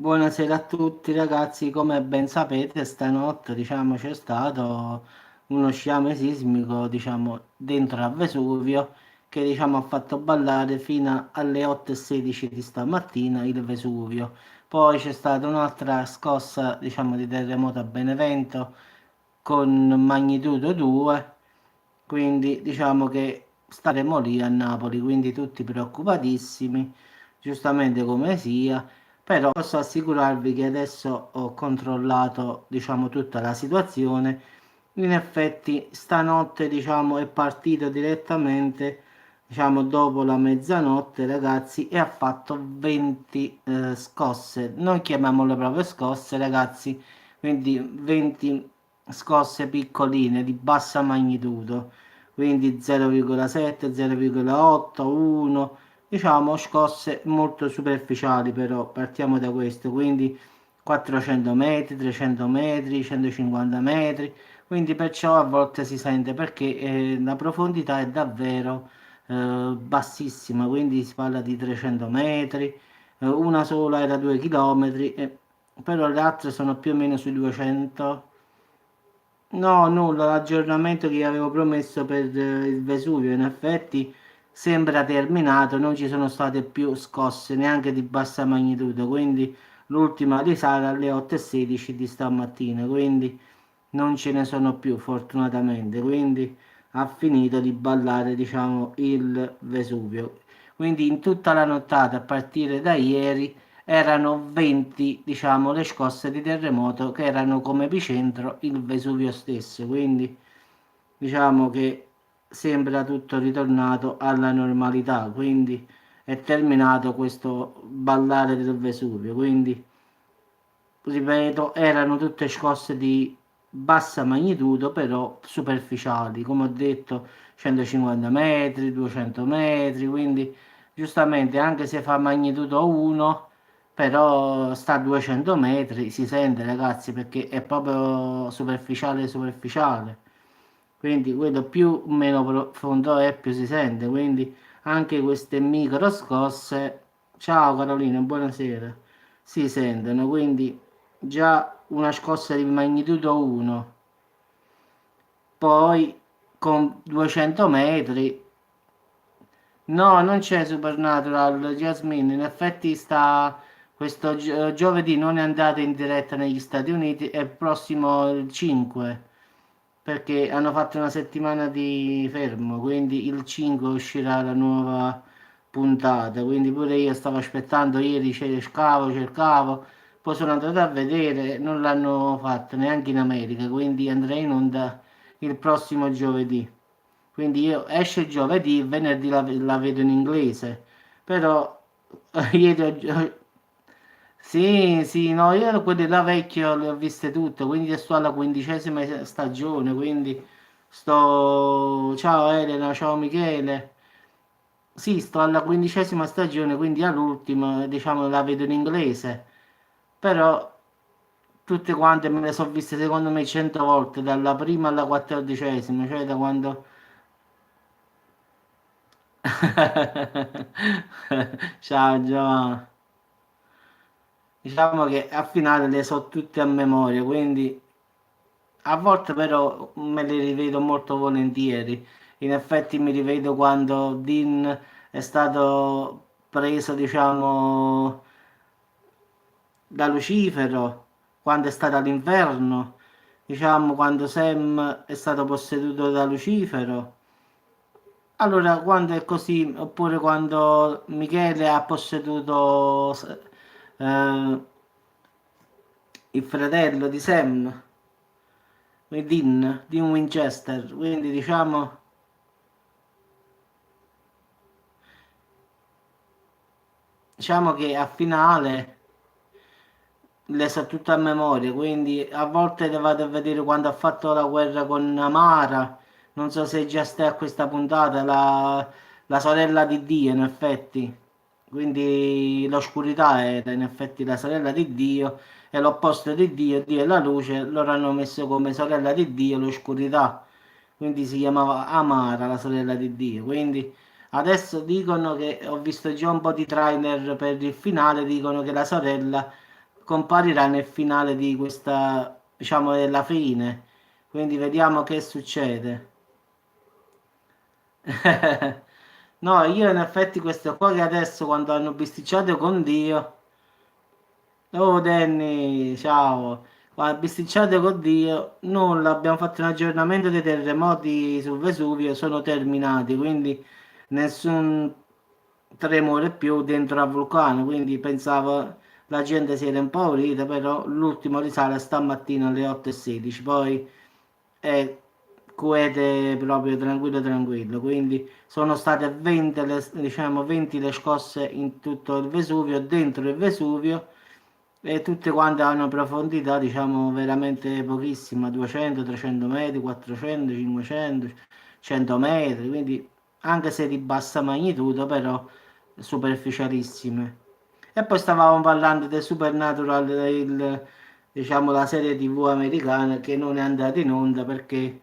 Buonasera a tutti ragazzi, come ben sapete stanotte c'è stato uno sciame sismico dentro a Vesuvio che ha fatto ballare fino alle 8:16 di stamattina il Vesuvio. Poi c'è stata un'altra scossa di terremoto a Benevento con magnitudo 2, quindi diciamo che staremo lì a Napoli, quindi tutti preoccupatissimi, giustamente come sia. Però posso assicurarvi che adesso ho controllato, tutta la situazione. In effetti, stanotte, è partito direttamente, dopo la mezzanotte, ragazzi, e ha fatto 20 scosse. Noi chiamiamole proprio scosse, ragazzi, quindi 20 scosse piccoline di bassa magnitudo, quindi 0,7, 0,8, 1. Diciamo scosse molto superficiali, però partiamo da questo, quindi 400 metri, 300 metri, 150 metri, quindi perciò a volte si sente perché la profondità è davvero bassissima, quindi si parla di 300 metri, una sola era 2 km, però le altre sono più o meno sui 200. No, nulla, l'aggiornamento che avevo promesso per il Vesuvio in effetti sembra terminato, non ci sono state più scosse neanche di bassa magnitudo, quindi l'ultima risale alle 8:16 di stamattina, quindi non ce ne sono più fortunatamente, quindi ha finito di ballare, il Vesuvio. Quindi in tutta la nottata a partire da ieri erano 20, le scosse di terremoto che erano come epicentro il Vesuvio stesso, quindi diciamo che sembra tutto ritornato alla normalità, quindi è terminato questo ballare del Vesuvio, quindi ripeto, erano tutte scosse di bassa magnitudo, però superficiali, come ho detto, 150 metri, 200 metri, quindi giustamente anche se fa magnitudo 1, però sta a 200 metri, si sente ragazzi perché è proprio superficiale superficiale. Quindi quello più meno profondo è, più si sente. Quindi anche queste micro scosse, ciao Carolina, buonasera, si sentono. Quindi già una scossa di magnitudo 1, poi con 200 metri. No, non c'è Supernatural, Jasmine. In effetti questo giovedì non è andato in diretta negli Stati Uniti, è il prossimo il 5, perché hanno fatto una settimana di fermo, quindi il 5 uscirà la nuova puntata. Quindi pure io stavo aspettando, ieri cercavo, poi sono andato a vedere, non l'hanno fatto neanche in America, quindi andrei in onda il prossimo giovedì. Quindi io esce giovedì, venerdì la vedo in inglese. Però ieri sì, sì, no, io quelle là vecchie le ho viste tutte, quindi sto alla 15ª stagione, quindi sto... Ciao Elena, ciao Michele. Sì, sto alla 15ª stagione, quindi all'ultima, la vedo in inglese. Però tutte quante me le sono viste secondo me 100 volte, dalla prima alla 14ª, cioè da quando... Ciao Giovanni. Diciamo che a finale le so tutte a memoria, quindi a volte però me le rivedo molto volentieri. In effetti mi rivedo quando Dean è stato preso, da Lucifero, quando è stato all'inferno, quando Sam è stato posseduto da Lucifero. Allora, quando è così, oppure quando Michele ha posseduto eh, il fratello di Sam, Dean Winchester, quindi diciamo che a finale le so tutte a memoria, quindi a volte le vado a vedere quando ha fatto la guerra con Amara, non so se già stai a questa puntata, la sorella di Dio in effetti, quindi l'oscurità era in effetti la sorella di Dio e l'opposto di Dio, Dio è la luce, loro hanno messo come sorella di Dio l'oscurità, quindi si chiamava Amara la sorella di Dio, quindi adesso dicono che ho visto già un po' di trailer per il finale, dicono che la sorella comparirà nel finale di questa, diciamo, della fine. Quindi vediamo che succede. No, io in effetti questo qua che adesso quando hanno bisticciato con Dio. Oh Danny, ciao. Guarda, bisticciate con Dio, nulla, abbiamo fatto un aggiornamento dei terremoti sul Vesuvio, sono terminati, quindi nessun tremore più dentro al vulcano, quindi pensavo la gente si era impaurita, però l'ultimo risale stamattina alle 8:16, poi è quiete proprio tranquillo tranquillo, quindi sono state 20 diciamo, 20 le scosse in tutto il Vesuvio, dentro il Vesuvio e tutte quante hanno profondità, diciamo, veramente pochissima, 200, 300 metri, 400, 500, 100 metri, quindi anche se di bassa magnitudo, però superficialissime. E poi stavamo parlando del Supernatural, diciamo, la serie TV americana che non è andata in onda perché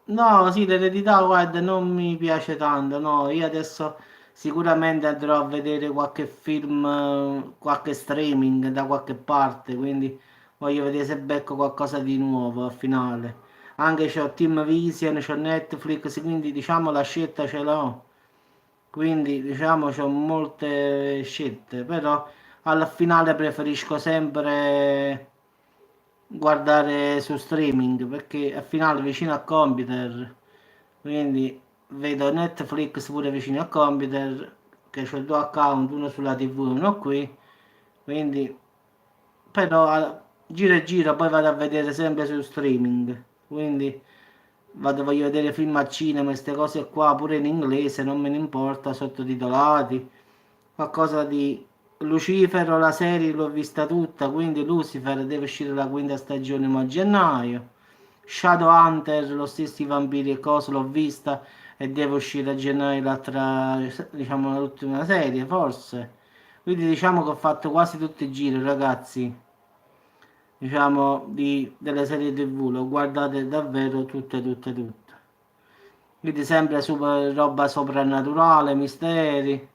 no, sì, l'eredità, guarda, non mi piace tanto, no, io adesso sicuramente andrò a vedere qualche film, qualche streaming da qualche parte, quindi voglio vedere se becco qualcosa di nuovo al finale. Anche c'ho Team Vision, c'ho Netflix, quindi diciamo la scelta ce l'ho, quindi diciamo c'ho molte scelte, però alla finale preferisco sempre guardare su streaming perché al finale vicino al computer, quindi vedo Netflix pure vicino al computer, che c'ho due account, uno sulla TV e uno qui, quindi però giro e giro poi vado a vedere sempre su streaming, quindi voglio vedere film al cinema, queste cose qua pure in inglese, non me ne importa, sottotitolati, qualcosa di Lucifero, la serie l'ho vista tutta, quindi Lucifer deve uscire la quinta stagione mo a gennaio. Shadowhunter, lo stesso i vampiri e cose, l'ho vista e deve uscire a gennaio l'altra, diciamo l'ultima serie, forse. Quindi diciamo che ho fatto quasi tutti i giri, ragazzi. Diciamo delle serie TV, l'ho guardate davvero tutte, tutte, tutte. Quindi sempre super, roba soprannaturale, misteri.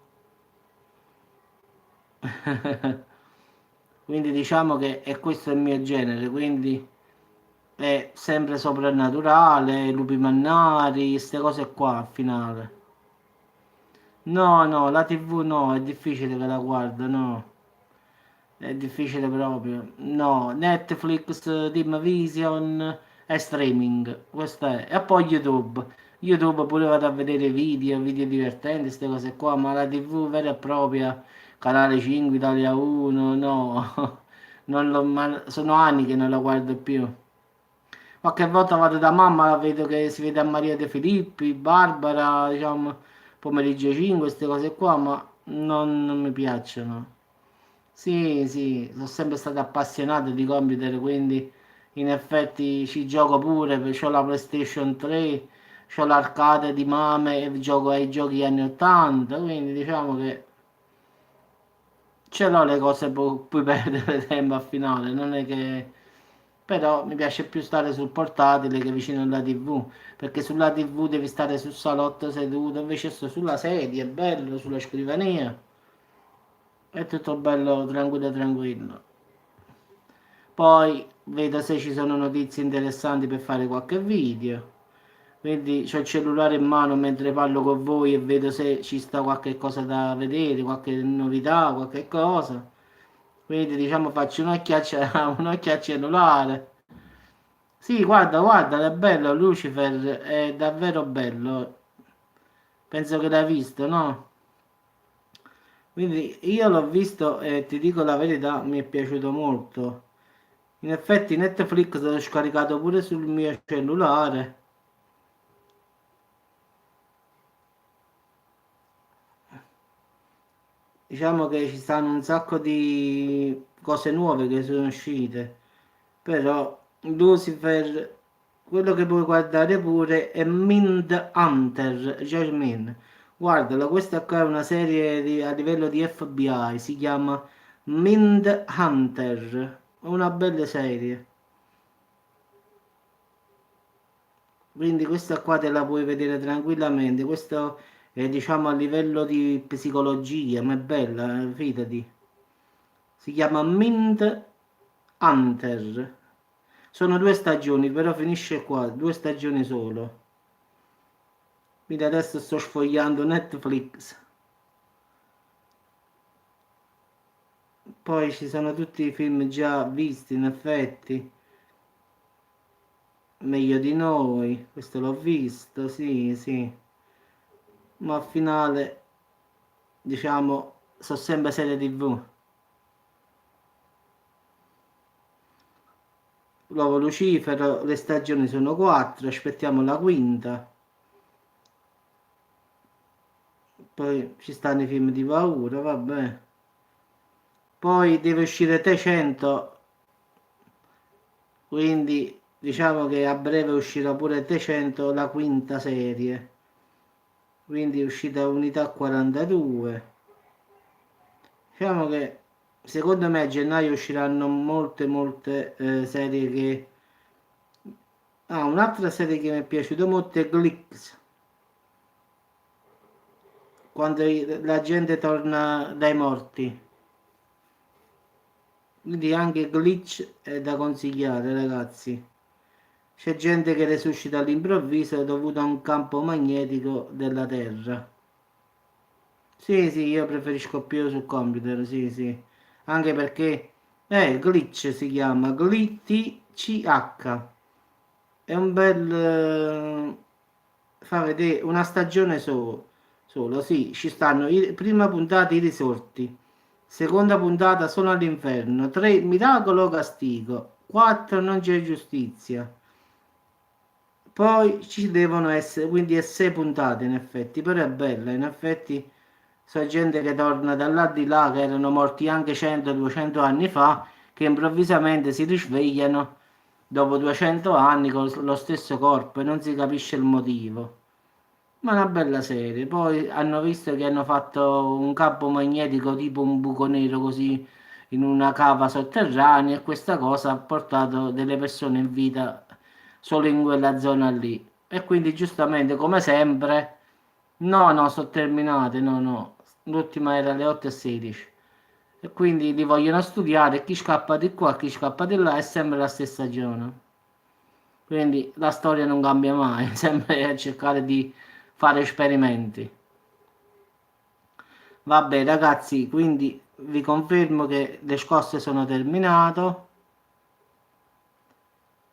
Quindi diciamo che è questo il mio genere, quindi è sempre soprannaturale, lupi mannari, queste cose qua al finale. No, no, la TV no, è difficile che la guardo, no. È difficile proprio. No, Netflix, Team Vision e streaming. Questo è. E poi YouTube. YouTube pure vado a vedere video, video divertenti, queste cose qua, ma la TV vera e propria, Canale 5, Italia 1, no. Non sono anni che non la guardo più. Qualche volta vado da mamma, la vedo che si vede a Maria De Filippi, Barbara, diciamo, pomeriggio 5, queste cose qua, ma non mi piacciono. Sì, sì, sono sempre stato appassionato di computer, quindi in effetti ci gioco pure, ho la PlayStation 3, ho l'arcade di Mame e gioco ai giochi anni 80, quindi diciamo che ce l'ho le cose per cui perdere tempo a finale, non è che. Però mi piace più stare sul portatile che vicino alla TV, perché sulla TV devi stare sul salotto seduto, invece sto sulla sedia, è bello, sulla scrivania, è tutto bello tranquillo tranquillo. Poi vedo se ci sono notizie interessanti per fare qualche video. Quindi ho il cellulare in mano mentre parlo con voi e vedo se ci sta qualche cosa da vedere, qualche novità, qualche cosa. Quindi diciamo faccio un'occhiaccia, un'occhio al cellulare. Sì, guarda, guarda, è bello, Lucifer è davvero bello. Penso che l'hai visto, no? Quindi io l'ho visto e ti dico la verità, mi è piaciuto molto. In effetti Netflix l'ho scaricato pure sul mio cellulare. Diciamo che ci stanno un sacco di cose nuove che sono uscite. Però Lucifer, quello che puoi guardare pure è Mind Hunter, Jasmine. Guardala, questa qua è una serie a livello di FBI, si chiama Mind Hunter. È una bella serie. Quindi questa qua te la puoi vedere tranquillamente. Questo è diciamo a livello di psicologia, ma è bella, fidati. si chiama Mint Hunter. Sono 2 stagioni, però finisce qua, 2 stagioni solo. Quindi adesso sto sfogliando Netflix. Poi ci sono tutti i film già visti, in effetti. Meglio di noi, questo l'ho visto, sì, sì. Ma al finale, diciamo, sono sempre serie TV. Nuovo Lucifero, le stagioni sono 4, aspettiamo la quinta. Poi ci stanno i film di paura, vabbè. Poi deve uscire Te 100, quindi diciamo che a breve uscirà pure Te 100, la quinta serie. Quindi è uscita Unità 42. Diciamo che secondo me a gennaio usciranno molte serie che... Ah, un'altra serie che mi è piaciuta molto è Glicks, quando la gente torna dai morti. Quindi anche Glitch è da consigliare, ragazzi. C'è gente che resuscita all'improvviso dovuto a un campo magnetico della Terra. Sì, sì, io preferisco più sul computer, sì, sì. Anche perché, Glitch si chiama, Glitch. È un bel... fa vedere una stagione solo, sì, ci stanno, prima puntata i risorti, seconda puntata sono all'inferno, 3 miracolo castigo, 4 non c'è giustizia. Poi ci devono essere, quindi è 6 puntate in effetti, però è bella, in effetti so gente che torna dall'aldilà che erano morti anche 100-200 anni fa, che improvvisamente si risvegliano dopo 200 anni con lo stesso corpo e non si capisce il motivo. Ma è una bella serie. Poi hanno visto che hanno fatto un campo magnetico tipo un buco nero così in una cava sotterranea e questa cosa ha portato delle persone in vita solo in quella zona lì. E quindi giustamente, come sempre, no, no, sono terminate, no, no. L'ultima era alle 8:16. E quindi li vogliono studiare, chi scappa di qua, chi scappa di là, è sempre la stessa zona. Quindi la storia non cambia mai, sempre a cercare di fare esperimenti. Vabbè, ragazzi, quindi vi confermo che le scosse sono terminato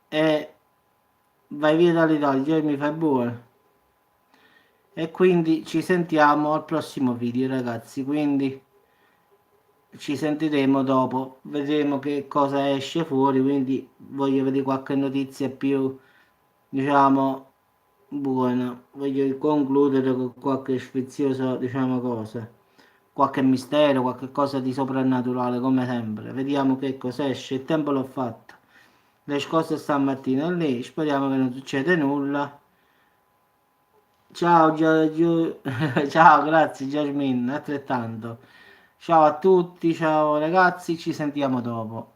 e vai via dall'Italia, mi fai buono. E quindi ci sentiamo al prossimo video, ragazzi. Quindi ci sentiremo dopo, vedremo che cosa esce fuori. Quindi voglio vedere qualche notizia più, diciamo, buona. Voglio concludere con qualche sfiziosa, diciamo, cosa. Qualche mistero, qualche cosa di soprannaturale, come sempre. Vediamo che cosa esce. Il tempo l'ho fatto. Le scosse stamattina lì, speriamo che non succeda nulla. Ciao, ciao, grazie Jasmine, altrettanto. Ciao a tutti, ciao ragazzi, ci sentiamo dopo.